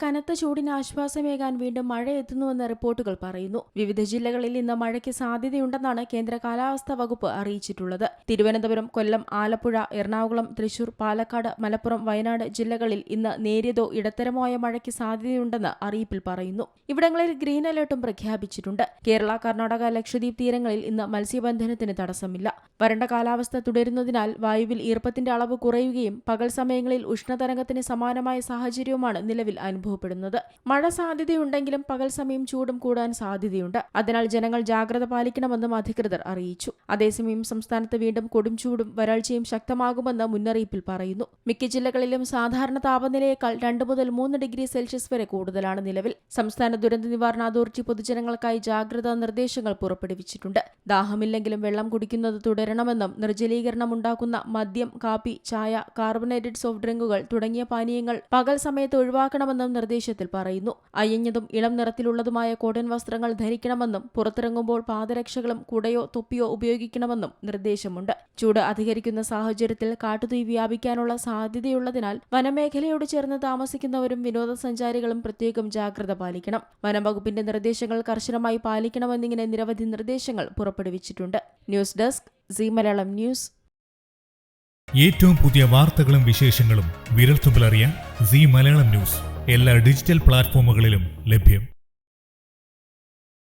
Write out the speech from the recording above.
കനത്ത ചൂടിന് ആശ്വാസമേകാൻ വീണ്ടും മഴ എത്തുന്നുവെന്ന് റിപ്പോർട്ടുകൾ പറയുന്നു. വിവിധ ജില്ലകളിൽ ഇന്ന് മഴയ്ക്ക് സാധ്യതയുണ്ടെന്നാണ് കേന്ദ്ര കാലാവസ്ഥാ വകുപ്പ് അറിയിച്ചിട്ടുള്ളത്. തിരുവനന്തപുരം, കൊല്ലം, ആലപ്പുഴ, എറണാകുളം, തൃശൂർ, പാലക്കാട്, മലപ്പുറം, വയനാട് ജില്ലകളിൽ ഇന്ന് നേരിയതോ ഇടത്തരമായ മഴയ്ക്ക് സാധ്യതയുണ്ടെന്ന് അറിയിപ്പിൽ പറയുന്നു. ഇവിടങ്ങളിൽ ഗ്രീൻ അലർട്ടും പ്രഖ്യാപിച്ചിട്ടുണ്ട്. കേരള, കർണാടക, ലക്ഷദ്വീപ് തീരങ്ങളിൽ ഇന്ന് മത്സ്യബന്ധനത്തിന് തടസ്സമില്ല. വരണ്ട കാലാവസ്ഥ തുടരുന്നതിനാൽ വായുവിൽ ഈർപ്പത്തിന്റെ അളവ് കുറയുകയും പകൽ സമയങ്ങളിൽ ഉഷ്ണതരംഗത്തിന് സമാനമായ സാഹചര്യവുമാണ് നിലവിൽ അനുഭവപ്പെടുന്നത്. മഴ സാധ്യതയുണ്ടെങ്കിലും പകൽ സമയം ചൂടും കൂടാൻ സാധ്യതയുണ്ട്. അതിനാൽ ജനങ്ങൾ ജാഗ്രത പാലിക്കണമെന്നും അധികൃതർ അറിയിച്ചു. അതേസമയം സംസ്ഥാനത്ത് വീണ്ടും കൊടുംചൂടും വരൾച്ചയും ശക്തമാകുമെന്ന് മുന്നറിയിപ്പിൽ പറയുന്നു. മിക്ക ജില്ലകളിലും സാധാരണ താപനിലയേക്കാൾ 2 മുതൽ 3 ഡിഗ്രി സെൽഷ്യസ് വരെ കൂടുതലാണ് നിലവിൽ. സംസ്ഥാന ദുരന്ത നിവാരണ അതോറിറ്റി പൊതുജനങ്ങൾക്കായി ജാഗ്രതാ നിർദ്ദേശങ്ങൾ പുറപ്പെടുവിച്ചിട്ടുണ്ട്. ദാഹമില്ലെങ്കിലും വെള്ളം കുടിക്കുന്നത് തുടരണമെന്നും നിർജ്ജലീകരണം ഉണ്ടാക്കുന്ന മദ്യം, കാപ്പി, ചായ, കാർബണേറ്റഡ് സോഫ്റ്റ് ഡ്രിങ്കുകൾ തുടങ്ങിയ പാനീയങ്ങൾ പകൽ സമയത്ത് ഒഴിവാക്കണമെന്നും നിർദ്ദേശത്തിൽ പറയുന്നു. അയഞ്ഞതും ഇളം നിറത്തിലുള്ളതുമായ കോട്ടൺ വസ്ത്രങ്ങൾ ധരിക്കണമെന്നും പുറത്തിറങ്ങുമ്പോൾ പാദരക്ഷകളും കുടയോ തൊപ്പിയോ ഉപയോഗിക്കണമെന്നും നിർദ്ദേശമുണ്ട്. ചൂട് അധികരിക്കുന്ന സാഹചര്യത്തിൽ കാട്ടുതീ വ്യാപിക്കാനുള്ള സാധ്യതയുള്ളതിനാൽ വനമേഖലയോട് ചേർന്ന് താമസിക്കുന്നവരും വിനോദസഞ്ചാരികളും പ്രത്യേകം ജാഗ്രത പാലിക്കണം. വനംവകുപ്പിന്റെ നിർദ്ദേശങ്ങൾ കർശനമായി പാലിക്കണമെന്നിങ്ങനെ നിരവധി നിർദ്ദേശങ്ങൾ പുറപ്പെടുവിച്ചിട്ടുണ്ട്. News desk Zee Malayalam news. ഏറ്റവും പുതിയ വാർത്തകളും വിശേഷങ്ങളും വിരൽത്തുമ്പിലറിയാൻ സീ മലയാളം ന്യൂസ് എല്ലാ ഡിജിറ്റൽ പ്ലാറ്റ്ഫോമുകളിലും ലഭ്യം.